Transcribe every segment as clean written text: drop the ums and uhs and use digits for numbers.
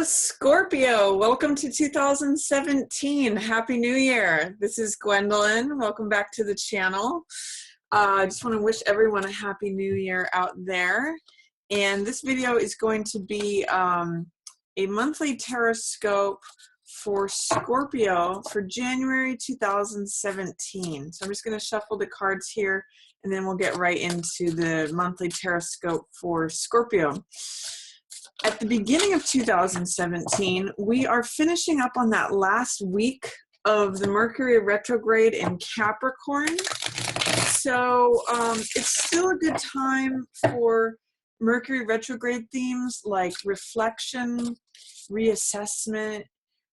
Scorpio, welcome to 2017. Happy New Year. This is Gwendolyn. Welcome back to the channel. I just want to wish everyone a Happy New Year out there. And this video is going to be a monthly Tarotscope for Scorpio for January 2017. So I'm just going to shuffle the cards here and then we'll get right into the monthly Tarotscope for Scorpio. At the beginning of 2017, we are finishing up on that last week of the Mercury retrograde in Capricorn. So it's still a good time for Mercury retrograde themes like reflection, reassessment,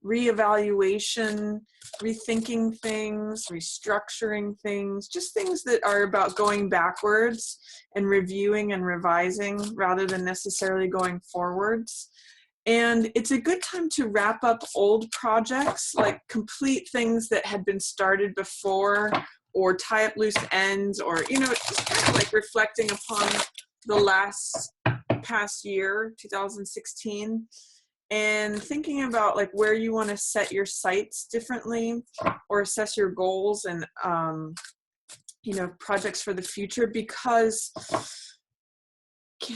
reevaluation, rethinking things, restructuring things, just things that are about going backwards and reviewing and revising rather than necessarily going forwards. And it's a good time to wrap up old projects, like complete things that had been started before, or tie up loose ends, or, just kind of like reflecting upon the past year, 2016. And thinking about like where you want to set your sights differently or assess your goals and, projects for the future, because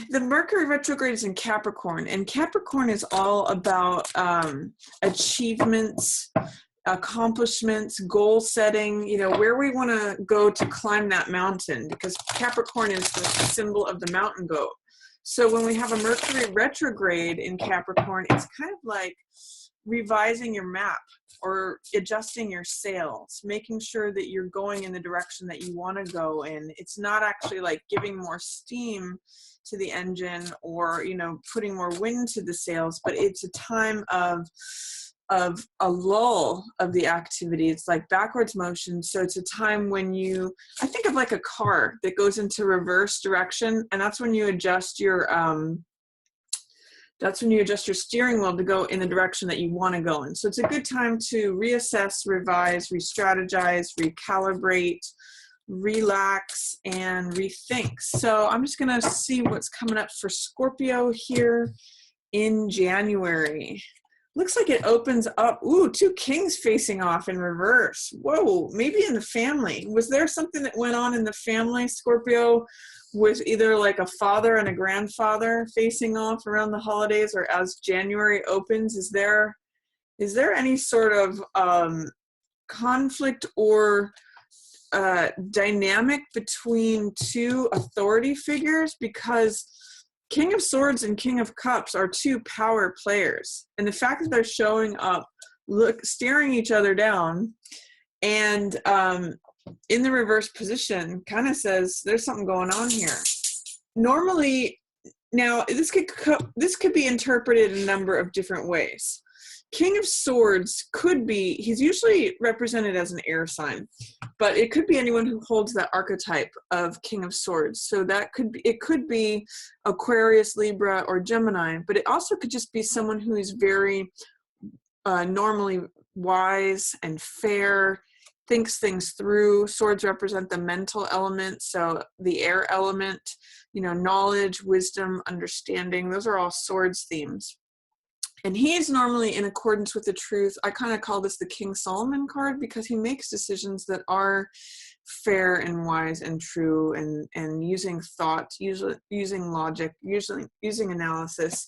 the Mercury retrograde is in Capricorn, and Capricorn is all about achievements, accomplishments, goal setting, where we want to go to climb that mountain, because Capricorn is the symbol of the mountain goat. So when we have a Mercury retrograde in Capricorn, it's kind of like revising your map or adjusting your sails, making sure that you're going in the direction that you want to go in. It's not actually like giving more steam to the engine or, putting more wind to the sails, but it's a time of a lull of the activity. It's like backwards motion. So it's a time when I think of like a car that goes into reverse direction, and that's when you adjust your steering wheel to go in the direction that you want to go in. So it's a good time to reassess, revise, re-strategize, recalibrate, relax, and rethink. So I'm just going to see what's coming up for Scorpio here in January. Looks like it opens up. Ooh, two kings facing off in reverse. Whoa, maybe in the family. Was there something that went on in the family, Scorpio, with either like a father and a grandfather facing off around the holidays, or as January opens? Is there any sort of conflict or dynamic between two authority figures? Because King of Swords and King of Cups are two power players, and the fact that they're showing up, staring each other down, and in the reverse position kind of says there's something going on here. Normally, now this could be interpreted in a number of different ways. King of Swords he's usually represented as an air sign, but it could be anyone who holds that archetype of King of Swords. So it could be Aquarius, Libra, or Gemini, but it also could just be someone who is very normally wise and fair, thinks things through. Swords represent the mental element, so the air element, knowledge, wisdom, understanding, those are all swords themes. And he is normally in accordance with the truth. I kind of call this the King Solomon card, because he makes decisions that are fair and wise and true, and using thought, using logic, using analysis.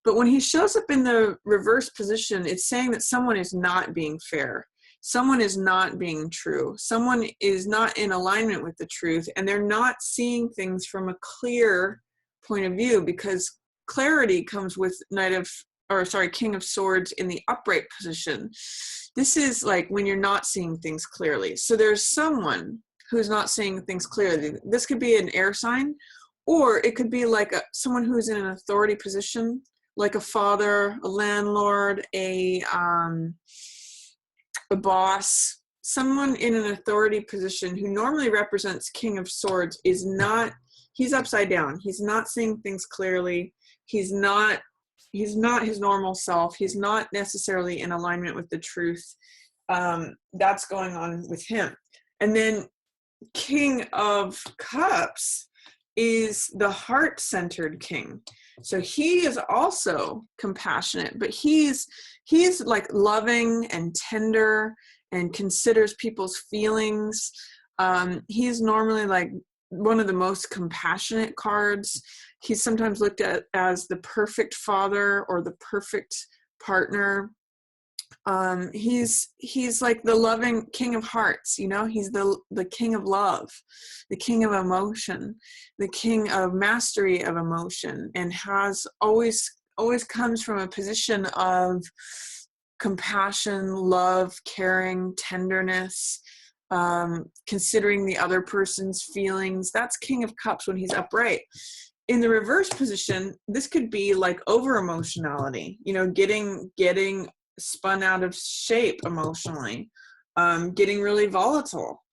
But when he shows up in the reverse position, it's saying that someone is not being fair. Someone is not being true. Someone is not in alignment with the truth, and they're not seeing things from a clear point of view, because clarity comes with King of Swords in the upright position. This is like when you're not seeing things clearly. So there's someone who's not seeing things clearly. This could be an air sign, or it could be like someone who's in an authority position, like a father, a landlord, a boss. Someone in an authority position who normally represents King of Swords he's upside down. He's not seeing things clearly. He's not his normal self. He's not necessarily in alignment with the truth. That's going on with him. And then King of Cups is the heart-centered king. So he is also compassionate, but he's like loving and tender and considers people's feelings. He's normally like one of the most compassionate cards. He's sometimes looked at as the perfect father or the perfect partner. He's like the loving king of hearts, you know. He's the king of love, the king of emotion, the king of mastery of emotion, and has always comes from a position of compassion, love, caring, tenderness, considering the other person's feelings. That's King of Cups when he's upright. In the reverse position, this could be like over emotionality, you know, getting spun out of shape emotionally, getting really volatile,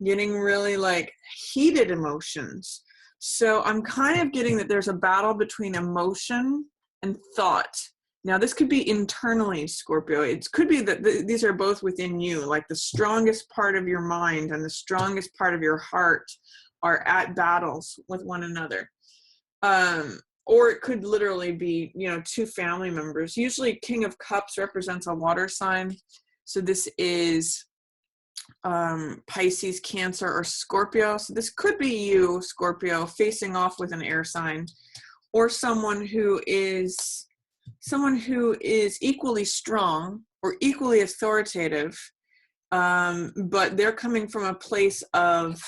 getting really like heated emotions. So I'm kind of getting that there's a battle between emotion and thought. Now this could be internally, Scorpio. It could be that these are both within you, like the strongest part of your mind and the strongest part of your heart are at battles with one another. Or it could literally be, you know, two family members. Usually King of Cups represents a water sign. So this is Pisces, Cancer, or Scorpio. So this could be you, Scorpio, facing off with an air sign, or someone who is equally strong or equally authoritative, but they're coming from a place of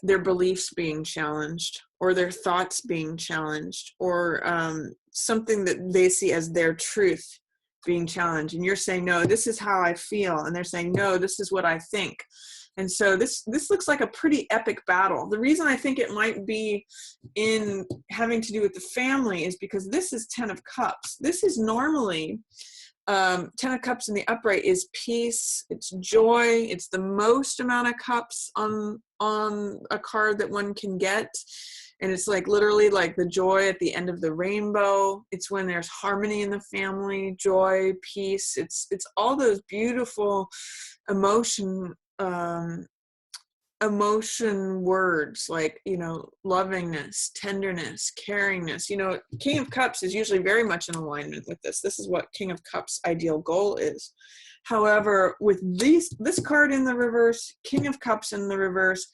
their beliefs being challenged, or their thoughts being challenged, or something that they see as their truth being challenged. And you're saying, no, this is how I feel. And they're saying, no, this is what I think. And so this looks like a pretty epic battle. The reason I think it might be in having to do with the family is because this is 10 of Cups. This is normally 10 of Cups in the upright is peace, it's joy, it's the most amount of cups on a card that one can get. And it's like literally like the joy at the end of the rainbow. It's when there's harmony in the family, joy, peace. It's all those beautiful emotion words, like, you know, lovingness, tenderness, caringness. You know, King of Cups is usually very much in alignment with this. This is what King of Cups' ideal goal is. However, with this card in the reverse, King of Cups in the reverse,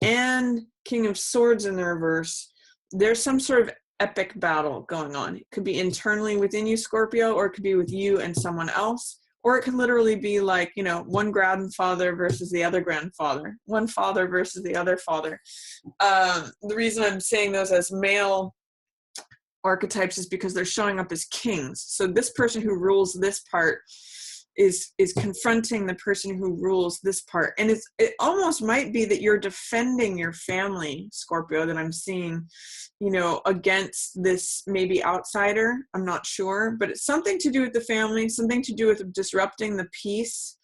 and King of Swords in the reverse, there's some sort of epic battle going on. It could be internally within you, Scorpio, or it could be with you and someone else. Or it could literally be like, you know, one grandfather versus the other grandfather, one father versus the other father. The reason I'm saying those as male archetypes is because they're showing up as kings. So this person who rules this part is confronting the person who rules this part. And it almost might be that you're defending your family, Scorpio, that I'm seeing, you know, against this maybe outsider. I'm not sure, but it's something to do with the family, something to do with disrupting the peace,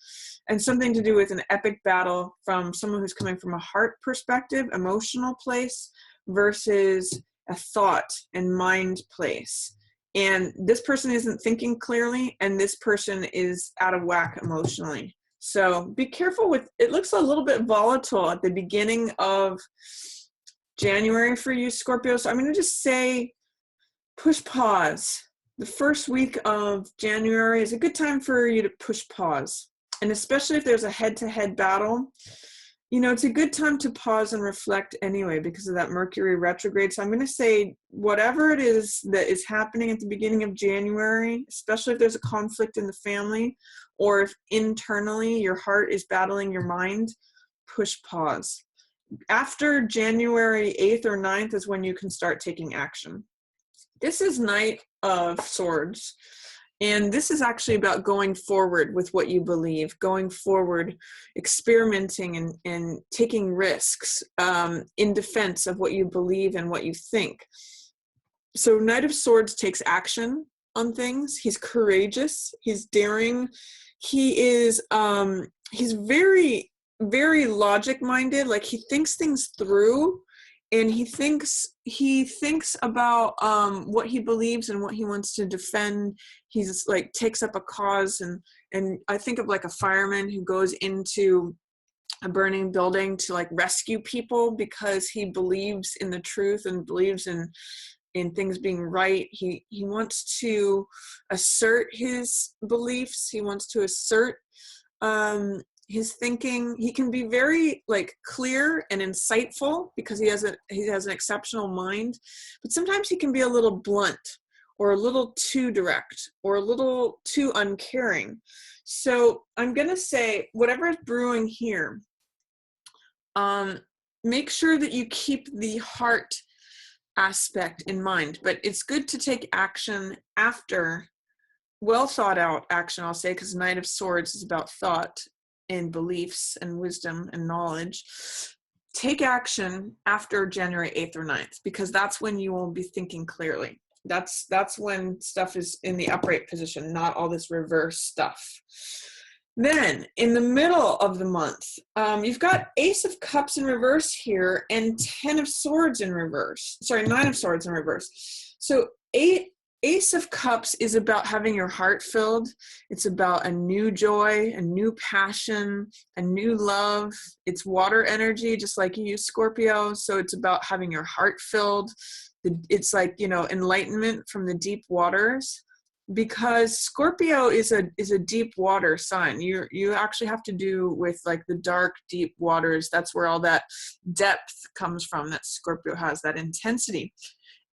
and something to do with an epic battle from someone who's coming from a heart perspective, emotional place, versus a thought and mind place. And this person isn't thinking clearly, and this person is out of whack emotionally. So be careful with, it looks a little bit volatile at the beginning of January for you, Scorpio. So I'm going to just say, push pause. The first week of January is a good time for you to push pause. And especially if there's a head-to-head battle, you know, it's a good time to pause and reflect anyway because of that Mercury retrograde. So I'm going to say whatever it is that is happening at the beginning of January, especially if there's a conflict in the family, or if internally your heart is battling your mind, push pause. After January 8th or 9th is when you can start taking action. This is Knight of Swords. And this is actually about going forward with what you believe, going forward, experimenting and taking risks in defense of what you believe and what you think. So Knight of Swords takes action on things. He's courageous. He's daring. He is, he's very, very logic-minded. Like he thinks things through. And he thinks about what he believes and what he wants to defend. He's like takes up a cause, and I think of like a fireman who goes into a burning building to like rescue people because he believes in the truth and believes in things being right. He wants to assert his beliefs. He wants to assert his thinking. He can be very like clear and insightful because he has an exceptional mind, but sometimes he can be a little blunt or a little too direct or a little too uncaring. So I'm going to say whatever is brewing here, make sure that you keep the heart aspect in mind, but it's good to take action after, well thought out action, I'll say, because Knight of Swords is about thought and beliefs and wisdom and knowledge. Take action after January 8th or 9th, because that's when you will be thinking clearly. That's when stuff is in the upright position, not all this reverse stuff. Then in the middle of the month, you've got Ace of Cups in reverse here and 10 of Swords in reverse. Sorry, 9 of Swords in reverse. So Ace of Cups is about having your heart filled. It's about a new joy, a new passion, a new love. It's water energy, just like you, Scorpio. So it's about having your heart filled. It's like, you know, enlightenment from the deep waters. Because Scorpio is a deep water sign. You actually have to do with like the dark, deep waters. That's where all that depth comes from, that Scorpio has, that intensity.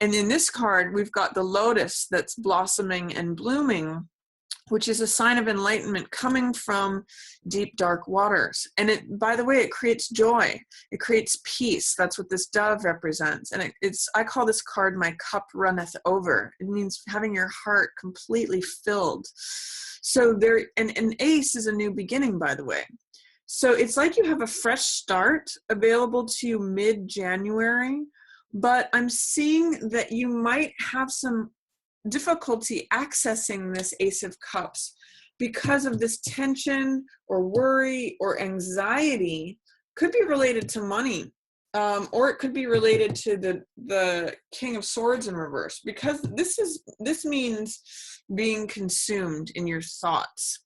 And in this card, we've got the lotus that's blossoming and blooming, which is a sign of enlightenment coming from deep, dark waters. And it, by the way, it creates joy. It creates peace. That's what this dove represents. And I call this card my cup runneth over. It means having your heart completely filled. So an ace is a new beginning, by the way. So it's like you have a fresh start available to you mid-January, but I'm seeing that you might have some difficulty accessing this Ace of Cups because of this tension or worry or anxiety. Could be related to money, or it could be related to the King of Swords in reverse, because this means being consumed in your thoughts.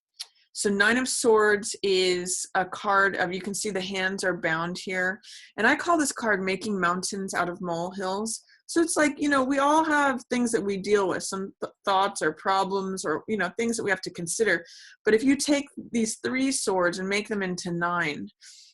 So 9 of Swords is a card of, you can see the hands are bound here, and I call this card making mountains out of molehills. So it's like, you know, we all have things that we deal with, some thoughts or problems or, you know, things that we have to consider. But if you take these 3 swords and make them into 9,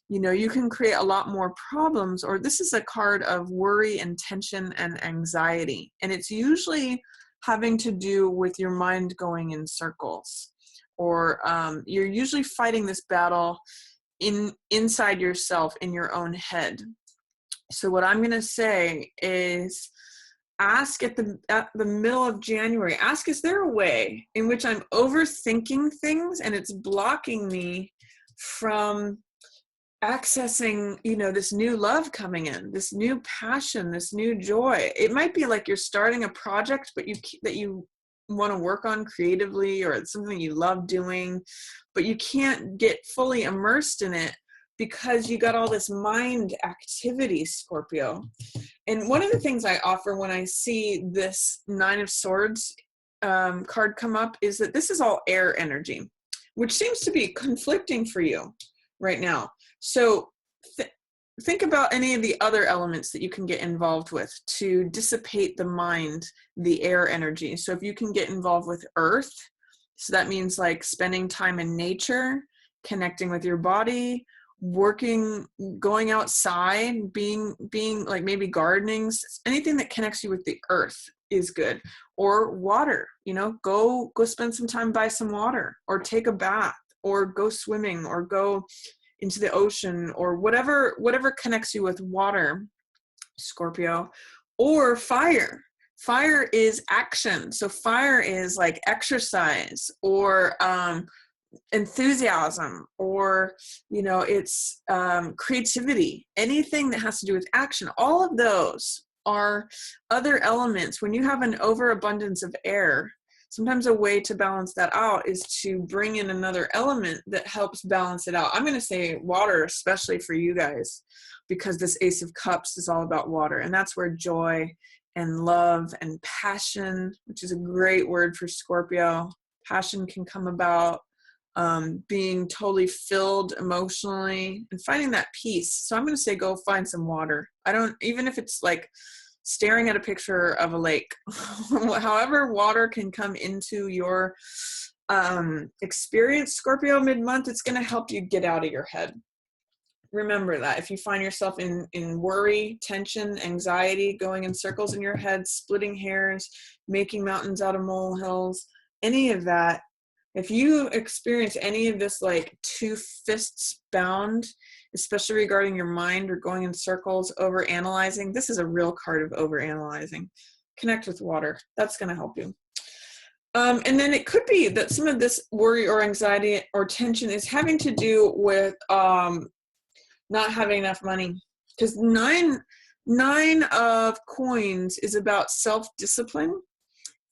you know, you can create a lot more problems. Or this is a card of worry and tension and anxiety. And it's usually having to do with your mind going in circles. Or you're usually fighting this battle inside yourself, in your own head. So what I'm going to say is ask at the middle of January, ask, is there a way in which I'm overthinking things and it's blocking me from accessing, you know, this new love coming in, this new passion, this new joy? It might be like you're starting a project, but that you want to work on creatively, or it's something you love doing, but you can't get fully immersed in it because you got all this mind activity, Scorpio. And one of the things I offer when I see this 9 of Swords card come up is that this is all air energy, which seems to be conflicting for you right now. So think about any of the other elements that you can get involved with to dissipate the mind, the air energy. So if you can get involved with earth, so that means like spending time in nature, connecting with your body, working, going outside, being like maybe gardening, anything that connects you with the earth is good. Or water, you know, go spend some time by some water, or take a bath, or go swimming, or go into the ocean, or whatever connects you with water, Scorpio. Or fire. Fire is action. So fire is like exercise, or enthusiasm, or, you know, it's creativity, anything that has to do with action. All of those are other elements. When you have an overabundance of air, sometimes a way to balance that out is to bring in another element that helps balance it out. I'm going to say water, especially for you guys, because this Ace of Cups is all about water, and that's where joy and love and passion, which is a great word for Scorpio, passion can come about. being totally filled emotionally and finding that peace. So I'm going to say go find some water. Even if it's like staring at a picture of a lake, however water can come into your experience, Scorpio, mid-month, it's going to help you get out of your head. Remember that if you find yourself in worry, tension, anxiety, going in circles in your head, splitting hairs, making mountains out of molehills, any of that, if you experience any of this like two fists bound, especially regarding your mind or going in circles, over-analyzing, this is a real card of over-analyzing. Connect with water. That's going to help you. And then it could be that some of this worry or anxiety or tension is having to do with not having enough money. Because nine of coins is about self-discipline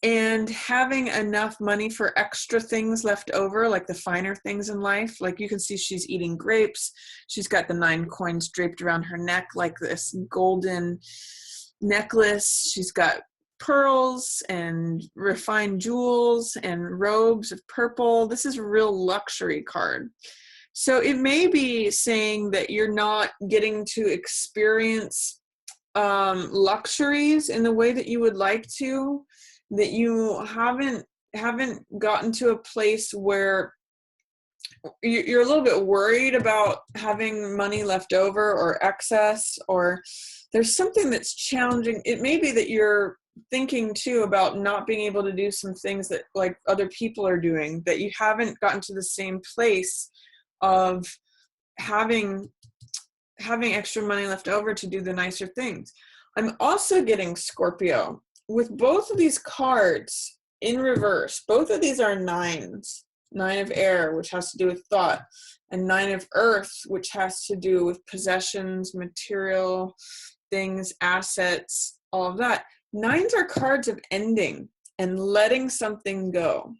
and having enough money for extra things left over, like the finer things in life. Like you can see she's eating grapes. She's got the 9 coins draped around her neck like this golden necklace. She's got pearls and refined jewels and robes of purple. This is a real luxury card. So it may be saying that you're not getting to experience luxuries in the way that you would like to, that you haven't gotten to a place where you're a little bit worried about having money left over or excess, or there's something that's challenging. It may be that you're thinking too about not being able to do some things that like other people are doing, that you haven't gotten to the same place of having extra money left over to do the nicer things. I'm also getting, Scorpio, with both of these cards in reverse. Both of these are 9s. 9 of air, which has to do with thought, and 9 of earth, which has to do with possessions, material things, assets, all of that. 9s are cards of ending and letting something go.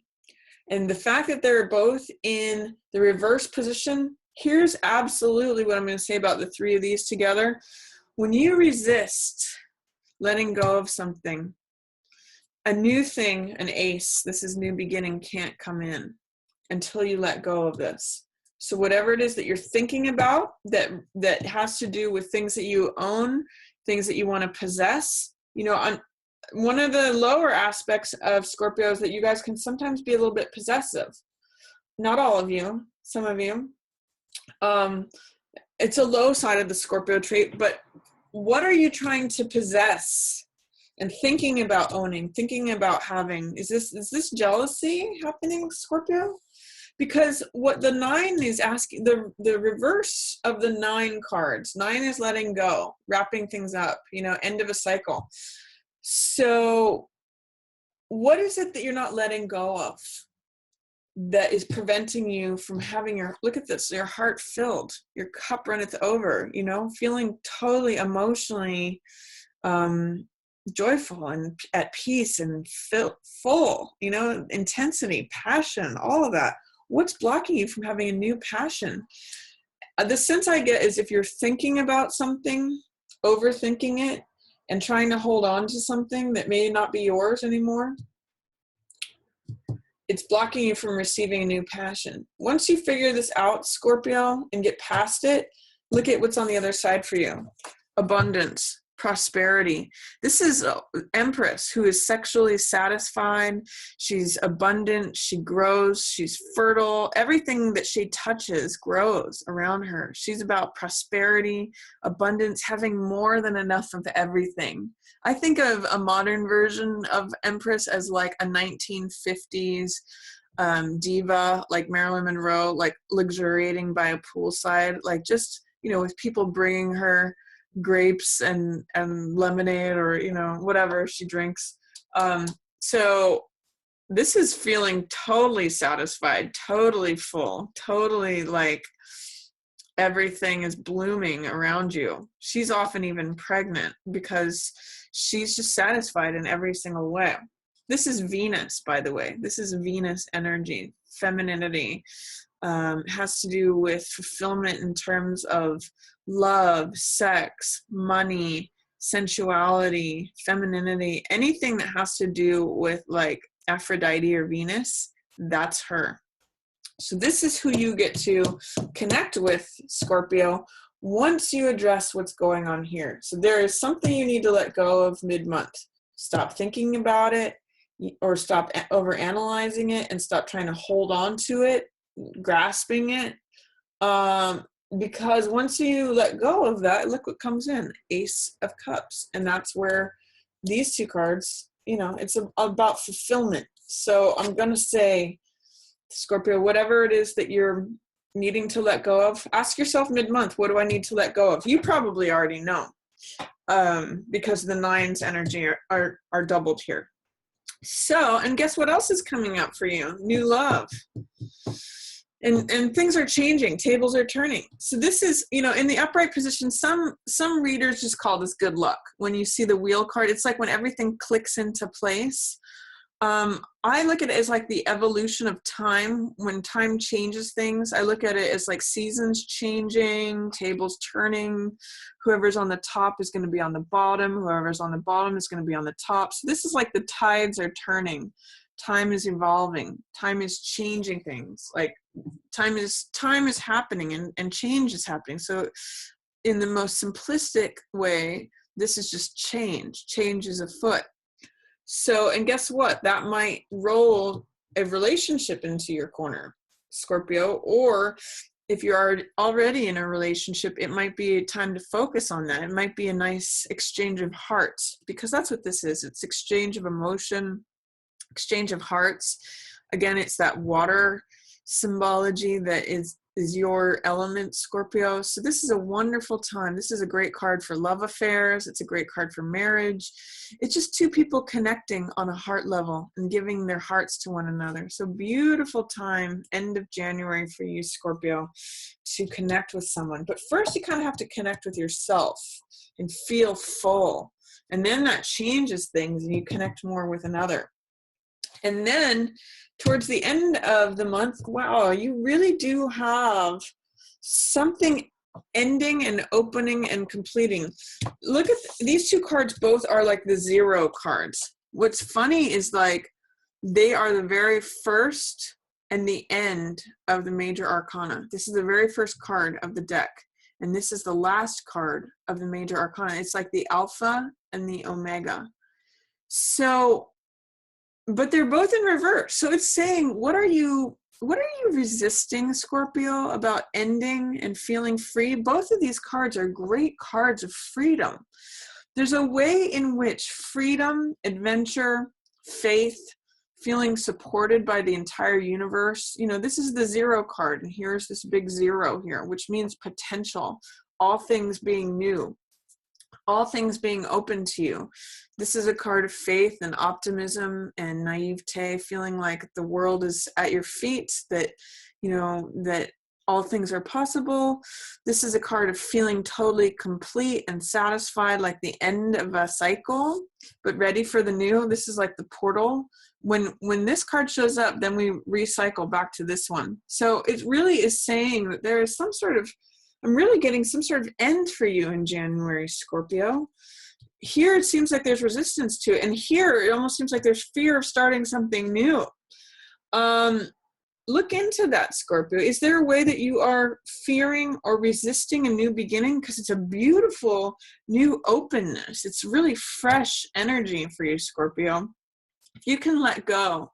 And the fact that they're both in the reverse position, here's absolutely what I'm going to say about the 3 of these together. When you resist letting go of something, a new thing, an ace, this is new beginning, can't come in until you let go of this. So whatever it is that you're thinking about that has to do with things that you own, things that you want to possess, on one of the lower aspects of Scorpio is that you guys can sometimes be a little bit possessive. Not all of you, some of you. It's a low side of the Scorpio trait, but what are you trying to possess and thinking about owning, thinking about having? Is this jealousy happening, Scorpio? Because what the 9 is asking, the reverse of the 9 cards, 9 is letting go, wrapping things up, end of a cycle. So what is it that you're not letting go of that is preventing you from having look at this, your heart filled, your cup runneth over, feeling totally emotionally joyful and at peace and full, intensity, passion, all of that. What's blocking you from having a new passion? The sense I get is if you're thinking about something, overthinking it, and trying to hold on to something that may not be yours anymore, it's blocking you from receiving a new passion. Once you figure this out, Scorpio, and get past it, look at what's on the other side for you. Abundance, prosperity. This is Empress, who is sexually satisfied. She's abundant. She grows. She's fertile. Everything that she touches grows around her. She's about prosperity, abundance, having more than enough of everything. I think of a modern version of Empress as like a 1950s diva, like Marilyn Monroe, like luxuriating by a poolside, like just, with people bringing her grapes and lemonade or whatever she drinks. So this is feeling totally satisfied, totally full, totally like everything is blooming around you. She's often even pregnant because she's just satisfied in every single way. This is Venus, by the way. This is Venus energy, femininity. Has to do with fulfillment in terms of love, sex, money, sensuality, femininity, anything that has to do with like Aphrodite or Venus, that's her. So this is who you get to connect with, Scorpio, once you address what's going on here. So there is something you need to let go of mid-month. Stop thinking about it, or stop overanalyzing it, and stop trying to hold on to it, grasping it. Because once you let go of that, look what comes in, Ace of Cups. And that's where these two cards, it's about fulfillment. So I'm going to say, Scorpio, whatever it is that you're needing to let go of, ask yourself mid-month, what do I need to let go of? You probably already know, because the 9's energy are doubled here. So, and guess what else is coming up for you? New love. And things are changing. Tables are turning. So this is, in the upright position, some readers just call this good luck. When you see the wheel card, it's like when everything clicks into place. I look at it as like the evolution of time. When time changes things, I look at it as like seasons changing, tables turning. Whoever's on the top is going to be on the bottom. Whoever's on the bottom is going to be on the top. So this is like the tides are turning. Time is evolving. Time is changing things. Like time is happening and change is happening. So in the most simplistic way, this is just change. Change is afoot. So, and guess what? That might roll a relationship into your corner, Scorpio, or if you're already in a relationship, it might be time to focus on that. It might be a nice exchange of hearts, because that's what this is. It's exchange of emotion, exchange of hearts. Again, it's that water symbology that is your element, Scorpio. So this is a wonderful time. This is a great card for love affairs. It's a great card for marriage. It's just two people connecting on a heart level and giving their hearts to one another. So beautiful time, end of January for you, Scorpio, to connect with someone. But first you kind of have to connect with yourself and feel full. And then that changes things and you connect more with another. And then towards the end of the month, wow, you really do have something ending and opening and completing. Look at these two cards, both are like the 0 cards. What's funny is like they are the very first and the end of the major arcana. This is the very first card of the deck. And this is the last card of the major arcana. It's like the alpha and the omega. So, but they're both in reverse. So it's saying, what are you resisting, Scorpio, about ending and feeling free? Both of these cards are great cards of freedom. There's a way in which freedom, adventure, faith, feeling supported by the entire universe. This is the 0 card, and here's this big 0 here, which means potential, all things being new, all things being open to you. This is a card of faith and optimism and naivete, feeling like the world is at your feet, that, that all things are possible. This is a card of feeling totally complete and satisfied, like the end of a cycle, but ready for the new. This is like the portal. When this card shows up, then we recycle back to this one. So it really is saying that there is I'm really getting some sort of end for you in January, Scorpio. Here it seems like there's resistance to it. And here it almost seems like there's fear of starting something new. Look into that, Scorpio. Is there a way that you are fearing or resisting a new beginning? Because it's a beautiful new openness. It's really fresh energy for you, Scorpio. If you can let go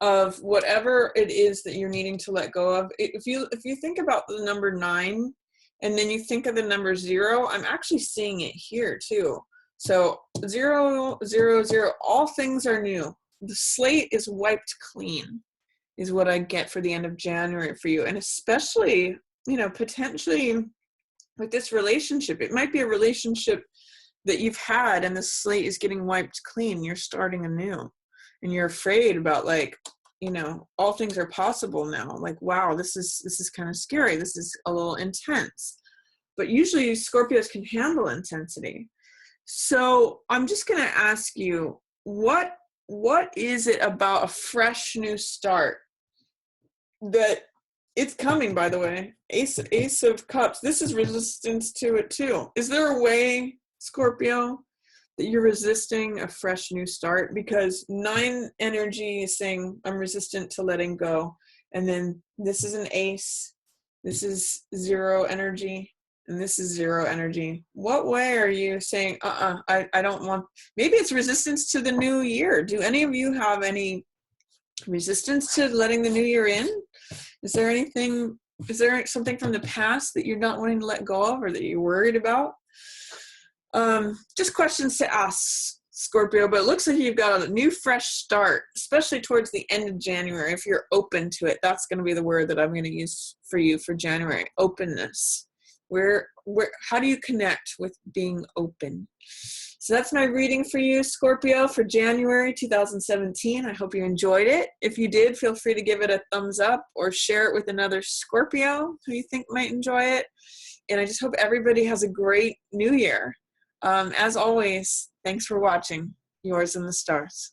of whatever it is that you're needing to let go of, if you think about the number 9, and then you think of the number 0, I'm actually seeing it here too. So 0, 0, 0, all things are new. The slate is wiped clean, is what I get for the end of January for you. And especially, potentially with this relationship, it might be a relationship that you've had and the slate is getting wiped clean. You're starting anew and you're afraid about all things are possible now. Like, wow, this is kind of scary. This is a little intense. But usually Scorpios can handle intensity. So I'm just going to ask you, what is it about a fresh new start that it's coming, by the way? Ace of Cups. This is resistance to it too. Is there a way, Scorpio, that you're resisting a fresh new start? Because 9 energy is saying I'm resistant to letting go. And then this is an ace. This is 0 energy. And this is 0 energy. What way are you saying, I don't want, maybe it's resistance to the new year. Do any of you have any resistance to letting the new year in? Is there something from the past that you're not wanting to let go of or that you're worried about? Just questions to ask, Scorpio, but it looks like you've got a new fresh start, especially towards the end of January. If you're open to it, that's going to be the word that I'm going to use for you for January. Openness. How do you connect with being open? So that's my reading for you, Scorpio, for January 2017. I hope you enjoyed it. If you did, feel free to give it a thumbs up or share it with another Scorpio who you think might enjoy it. And I just hope everybody has a great new year. As always, thanks for watching. Yours in the stars.